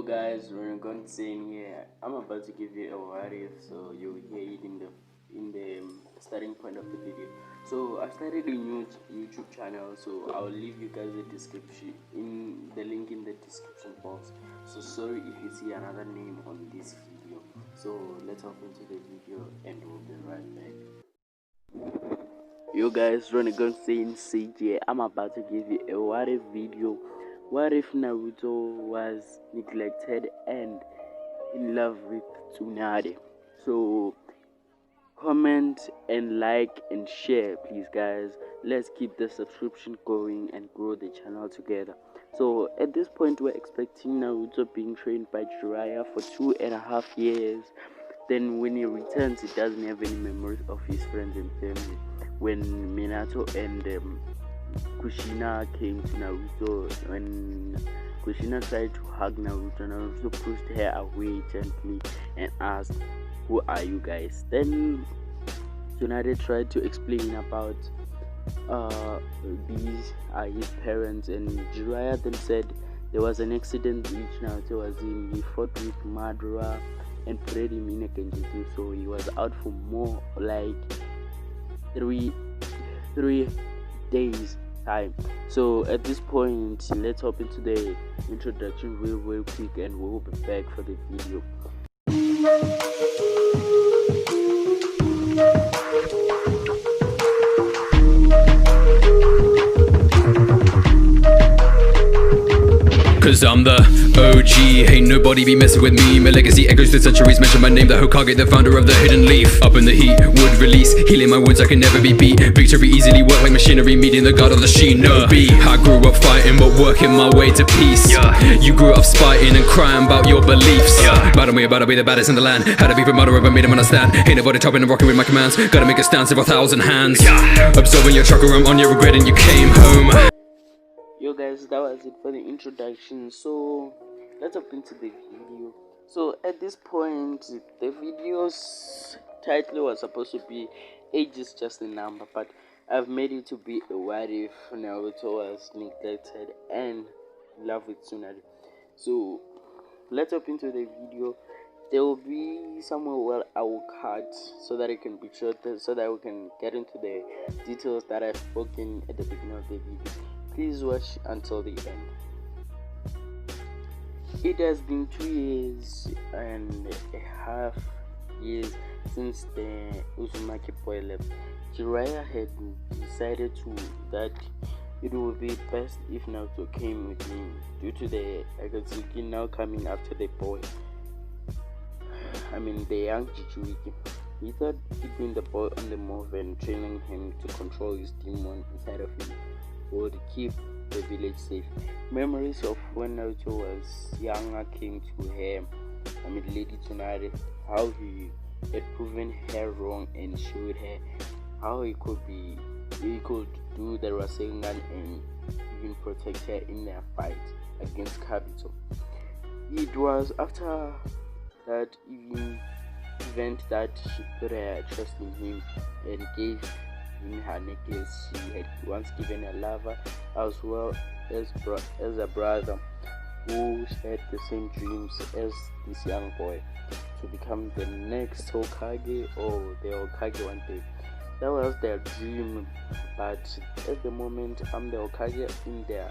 Yo guys, we're going to say in here. I'm about to give you a what if, so you'll hear it in the starting point of the video. So I started a new YouTube channel, so I'll leave you guys the link in the description box. So sorry if you see another name on this video. So let's hop into the video and we'll be right back. Yo guys, Ronnie going to say in CJ. I'm about to give you a what if video. What if Naruto was neglected and in love with Tsunade? So comment and like and share, please guys. Let's keep the subscription going and grow the channel together. So at this point, we're expecting Naruto being trained by Jiraiya for 2.5 years. Then when he returns, he doesn't have any memories of his friends and family. When Minato and Kushina came to Naruto, when Kushina tried to hug Naruto, Naruto pushed her away gently and asked, "Who are you guys?" Then Tsunade tried to explain about these are his parents, and Jiraiya then said there was an accident which Naruto was in. He fought with Madara and put him in a genjutsu, so he was out for more like three days time. So at this point, let's hop into the introduction real quick and we'll be back for the video. Cause I'm the OG, ain't nobody be messing with me. My legacy echoes through centuries, mention my name, the Hokage, the founder of the hidden leaf. Up in the heat, would release, healing my wounds, I can never be beat. Victory easily work like machinery, meeting the god of the shinobi. I grew up fighting, but working my way to peace. You grew up spiting and crying about your beliefs. About me, about to be the baddest in the land. Had to be for mother, but made him understand. Ain't nobody topping and rocking with my commands. Gotta make a stance of 1,000 hands. Absorbing your chakra, I'm on your regret and you came home. Yo guys, that was it for the introduction. So let's hop into the video. So at this point, the video's title was supposed to be "Age is just a number," but I've made it to be a what if Naruto was neglected and in love with Tsunade. So let's hop into the video. There will be somewhere where I will cut so that it can be shorter, so that we can get into the details that I've spoken at the beginning of the video. Please watch until the end. It has been 2.5 years since the Uzumaki boy left. Jiraiya had decided that it would be best if Naruto came with him due to the Akatsuki now coming after the boy. The young Jichuiki. He thought keeping the boy on the move and training him to control his demon inside of him would keep the village safe. Memories of when Naruto was younger came to him. Lady Tsunade, how he had proven her wrong and showed her how he could do the Rasengan and even protect her in their fight against Kabuto. It was after that event that she put her trust in him and gave in her necklace she had once given her lover, as well as a brother who shared the same dreams as this young boy, to become the next Hokage or the Hokage one day. That was their dream, but at the moment I'm the Hokage in their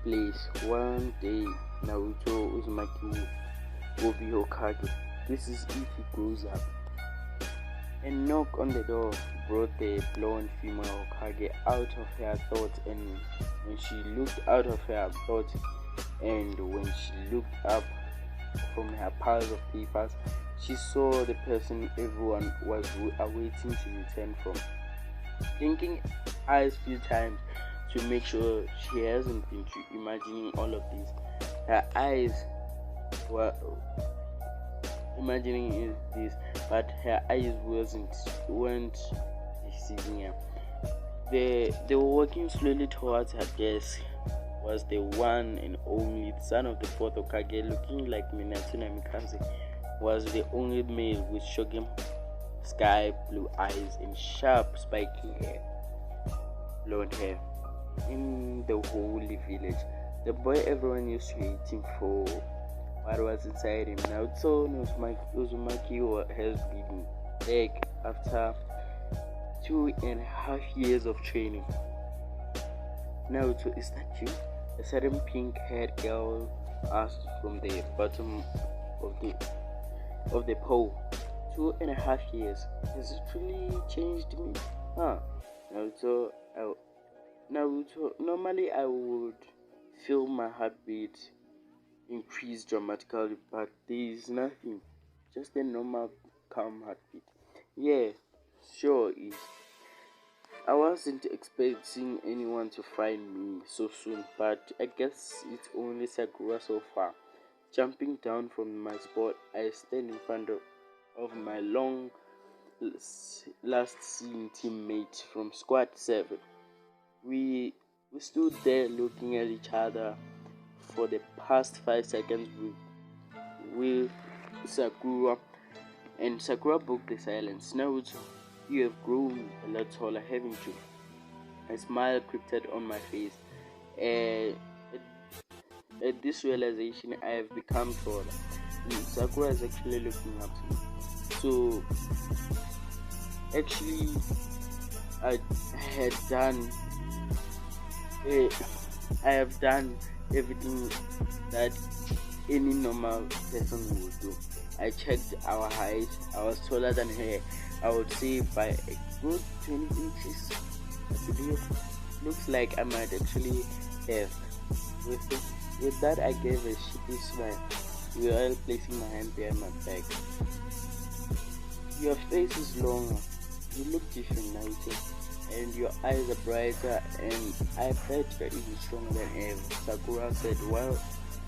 place. One day Naruto Uzumaki will be Hokage. This is if he grows up. A knock on the door brought the blonde female Hokage out of her thoughts, and when she looked up from her piles of papers, she saw the person everyone was awaiting to return from. Blinking eyes few times to make sure she hasn't been imagining all of this. Her eyes were imagining this, but her eyes weren't deceiving her. They were walking slowly towards her desk. Was the one and only son of the fourth Hokage, looking like Minato Namikaze. Was the only male with shocking sky blue eyes and sharp spiky hair, blonde hair. In the holy village, the boy everyone used to hating for what was inside him. Naruto Uzumaki has been back after 2.5 years of training. Naruto, is that you? A certain pink-haired girl asked from the bottom of the pole. 2.5 years. Has it really changed me? Huh? Naruto, normally I would feel my heartbeat increase dramatically, but there is nothing. Just a normal, calm heartbeat. Yeah, sure is. I wasn't expecting anyone to find me so soon, but I guess it's only Sakura so far. Jumping down from my spot, I stand in front of my long last seen teammate from Squad 7. We stood there looking at each other for the past 5 seconds with Sakura, and Sakura broke the silence. Naruto, you have grown a lot taller, haven't you? A smile crept on my face. At this realization, I have become taller. Sakura is actually looking up to me. So, actually, I have done everything that any normal person would do. I checked our height. I was taller than her. I would say by a good 20 inches. I believe. Looks like I might actually have. With that, I gave a shitty smile, while placing my hand behind my back. Your face is longer. You look different, Naruto. And your eyes are brighter, and I bet you're even stronger than ever, Sakura said while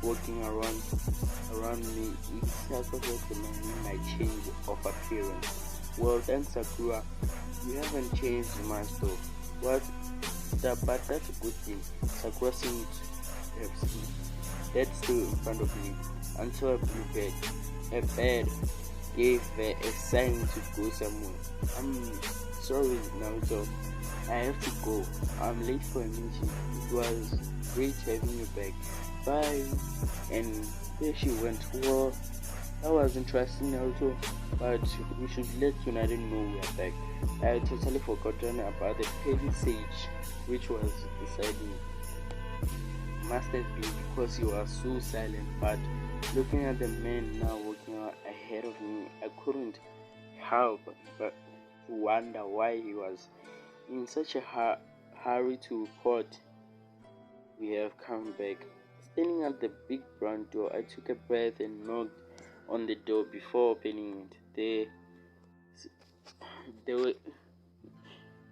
walking around me. Each circle recommending my change of appearance. Well done, Sakura. You haven't changed much though. But that's a good thing. Sakura seemed to have seen that still in front of me until a blue bed. A bed gave her a sign to go somewhere. I'm sorry, Naruto. I have to go. I'm late for a meeting. It was great having you back. Bye. And there she went. Well, that was interesting, Naruto, but we should let Tsunade know we are back. I had totally forgotten about the heavy sage which was beside me. Must have been because he was so silent, but looking at the man now walking out ahead of me, I couldn't help but to wonder why he was in such a hurry to report we have come back. Standing at the big brown door, I took a breath and knocked on the door before opening it.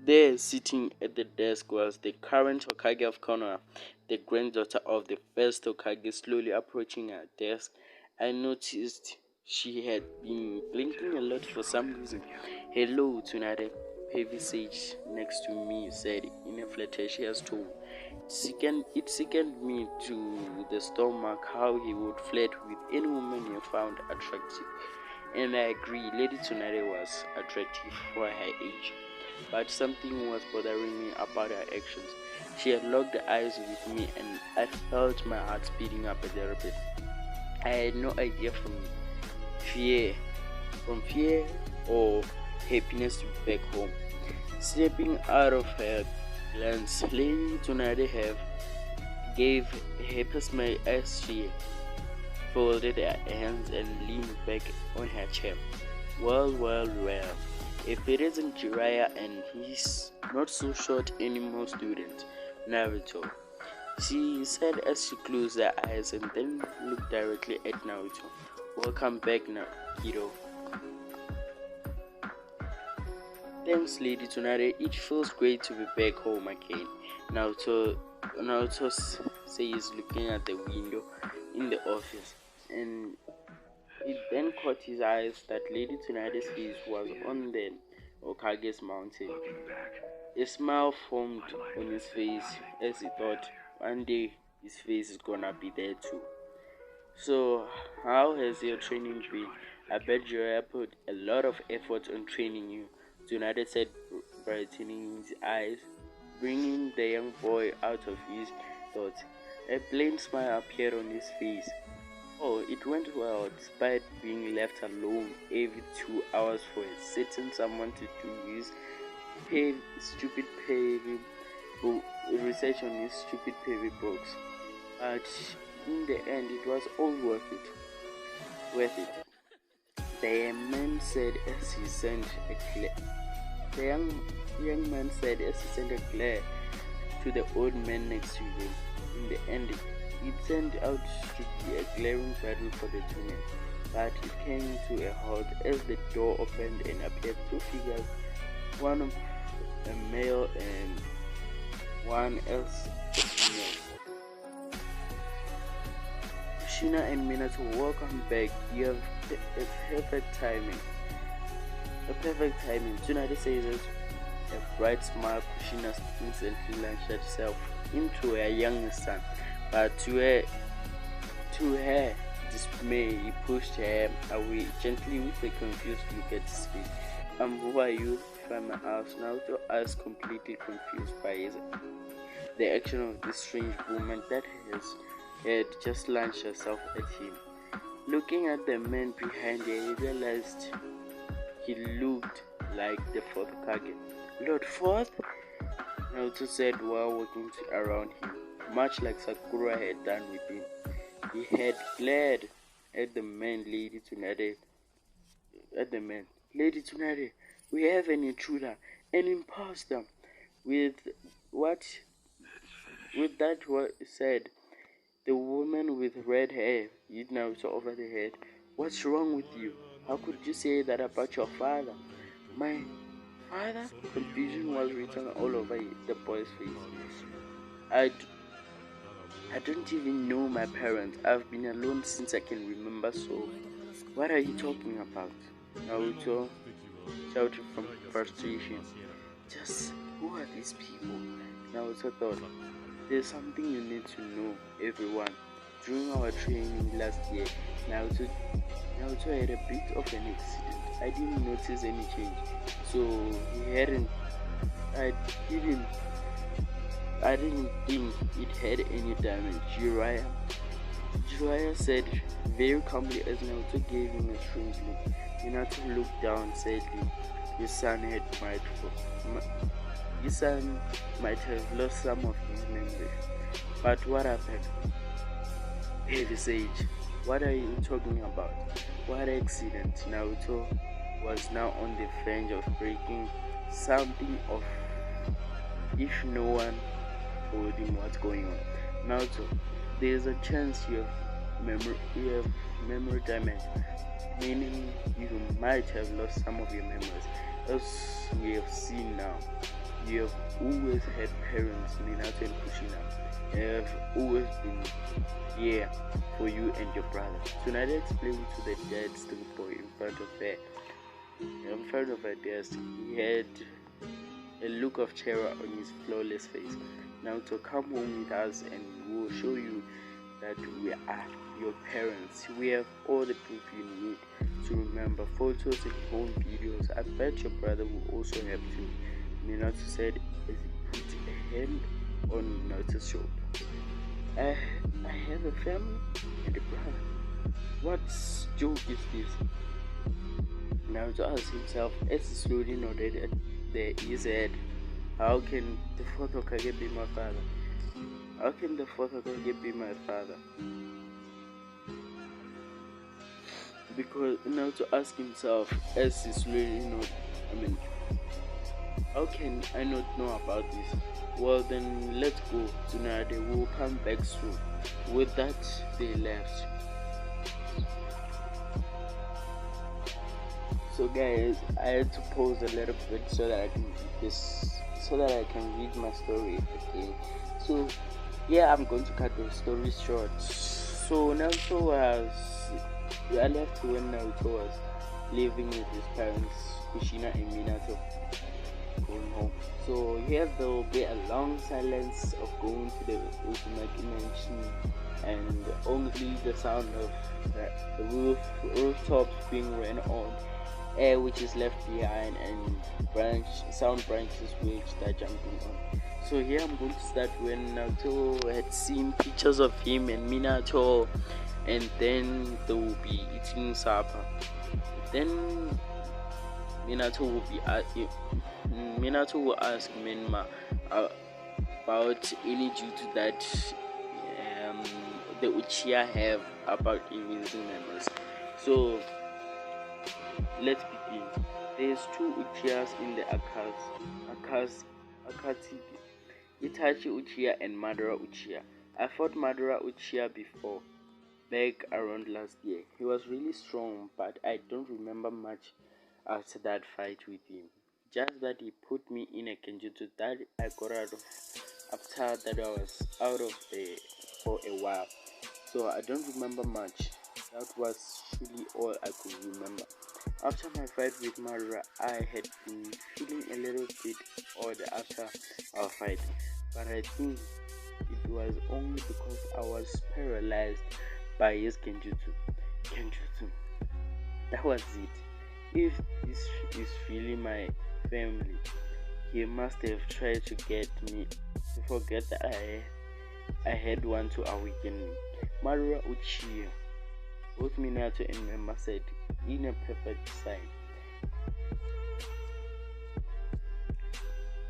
There, sitting at the desk, was the current Hokage of Konoha, the granddaughter of the first Hokage, slowly approaching her desk. I noticed she had been blinking a lot for some reason. Hello, Tsunade, heavy sage next to me said in a flirtatious tone. It sickened me to the stomach how he would flirt with any woman he found attractive. And I agree, Lady Tsunade was attractive for her age. But something was bothering me about her actions. She had locked eyes with me and I felt my heart speeding up a little bit. I had no idea from fear or happiness to be back home. Stepping out of her glance, Lady Tsunade gave a happy smile as she folded her hands and leaned back on her chair. Well. If it isn't Jiraiya and he's not so short anymore, student, Naruto, she said as she closed her eyes and then looked directly at Naruto. Welcome back, kiddo. Thanks, Lady Tsunade. It feels great to be back home again. Naruto says, looking at the window in the office, and it then caught his eyes that Lady Tsunade's face was on the Okage's mountain. A smile formed on his face as he thought one day his face is gonna be there too. So, how has your training been? I bet Jiraiya put a lot of effort on training you, Tsunade said, brightening his eyes, bringing the young boy out of his thoughts. A plain smile appeared on his face. Oh, it went well despite being left alone every 2 hours for a certain someone to do his stupid research on his stupid pavy books. But in the end, it was all worth it. Worth it. The man said as he sent a glare. The young man said as he sent a glare to the old man next to him. In the end, it turned out to be a glaring battle for the two men, but it came to a halt as the door opened and appeared two figures, one of a male and one else a female. Kushina and Minato, welcome back. You have a perfect timing. Tsunade says it. A bright smile, Kushina instantly launched herself into her young son, but to her dismay, he pushed her away gently with a confused look at his face. Who are you? Farmer asked, Naruto asked, completely confused by the action of this strange woman that had just launched herself at him. Looking at the man behind her, he realized he looked like the fourth Kage. Lord Fourth? Naruto said while walking around him, much like Sakura had done with him. He had glared at the man, Lady Tsunade. Lady Tsunade, we have an intruder, an imposter. With that said, the woman with red hair hit Naruto over the head. What's wrong with you? How could you say that about your father? My father? Confusion was written all over the boy's face. I don't even know my parents. I've been alone since I can remember, so what are you talking about? Naruto shouted from frustration. Just who are these people? Naruto thought, there's something you need to know, everyone. During our training last year, Naruto had a bit of an accident. I didn't notice any change, so I didn't think it had any damage. Jiraiya said very calmly as Naruto gave him a strange look. Minato looked down sadly. His son might have lost some of his memories. But what happened? Heavy Sage, what are you talking about? What accident? Naruto was now on the verge of breaking something off if no one told him what's going on. Naruto, there's a chance you have memory damage, meaning you might have lost some of your memories. As we have seen now, you have always had parents, Minato and Kushina, have always been here for you and your brother. Tsunade explained to the dead still boy in front of her desk. He had a look of terror on his flawless face. Now to come home with us and we'll show you that we are your parents. We have all the proof you need to remember, photos and home videos. I bet your brother will also have to. Minato said as he put a hand on Naruto's shoulder. I have a family and a brother. What joke is this? Naruto asked himself as he slowly nodded at his head. How can the fourth Hokage be my father? How can the fourth Hokage be my father? Because Naruto asked himself as he slowly nodded. How can I not know about this? Well then, let's go. Tsunade will come back soon. With that, they left. So guys, I had to pause a little bit so that I can read my story again. So yeah, I'm going to cut the story short. So Naruto I left when Naruto was living with his parents, Kushina and Minato, going home. So here there will be a long silence of going to the Uzumaki mansion and only the sound of the rooftops being ran on, air which is left behind, and sound branches which they're jumping on. So here I'm going to start when Naruto had seen pictures of him and Minato and then they will be eating supper. Then Minato will be Minato will ask Menma about any duty that the Uchiha have about erasing memories. So let's begin. There's two Uchihas in the Akatsuki, Itachi Uchiha and Madara Uchiha. I fought Madara Uchiha before, back around last year. He was really strong, but I don't remember much after that fight with him. Just that he put me in a genjutsu that I got out of after that I was out of there for a while. So I don't remember much. That was really all I could remember. After my fight with Madara, I had been feeling a little bit odd after our fight, but I think it was only because I was paralyzed by his genjutsu. That was it. If this is really my family, he must have tried to get me to forget that I had one to awaken me. Madara Uchiha, both Minato and Memma said in a perfect sign.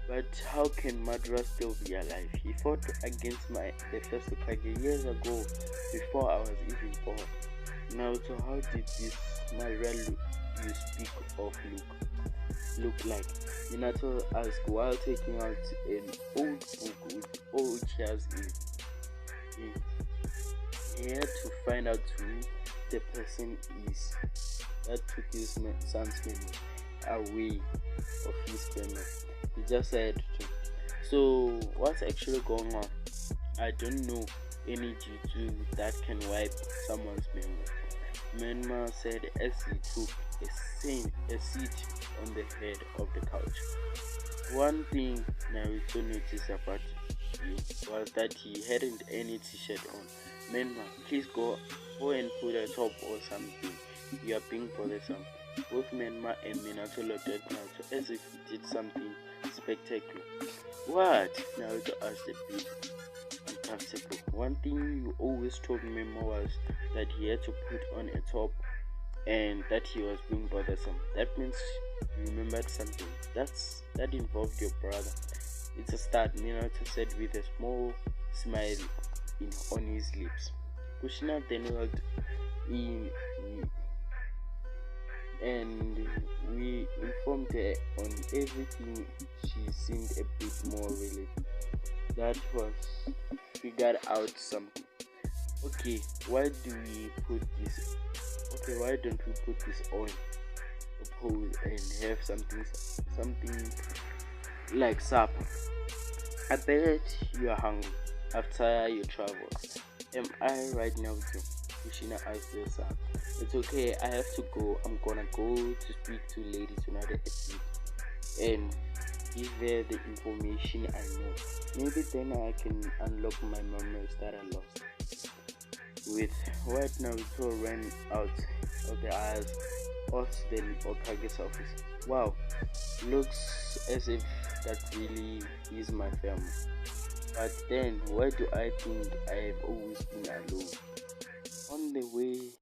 But how can Madara still be alive? He fought against the first Hokage years ago, before I was even born. Naruto, how did this Madara you speak of look like? Minato asked while taking out an old book with all Uchihas in it. He had to find out who the person is that took his son's memory away of his memory. He just said to. So what's actually going on? I don't know any jutsu that can wipe someone's memory. Menma said as he took a seat on the head of the couch. One thing Naruto noticed about him was that he hadn't any t-shirt on. Menma, please go and put a top or something. You are being bothersome. Both Menma and Minato looked at Naruto as if he did something spectacular. What? Naruto asked a bit uncomfortable. One thing you always told Menma was that he had to put on a top and that he was being bothersome. That means you remembered something. That involved your brother. It's a start, Minato said with a small smile on his lips. Kushina then walked in and we informed her on everything. She seemed a bit more relieved. That was figured out something. Okay, why don't we put this on a pole and have something like supper? I bet you are hungry after your travels. Am I right now, Joe? Kushina asked herself. It's okay, I have to go. I'm gonna go to speak to Lady Tsunade and give her the information I know. Maybe then I can unlock my memories that I lost. With what Naruto ran out of the aisles of the Okage's office. Wow, looks as if that really is my family. But then, why do I think I have always been alone? On the way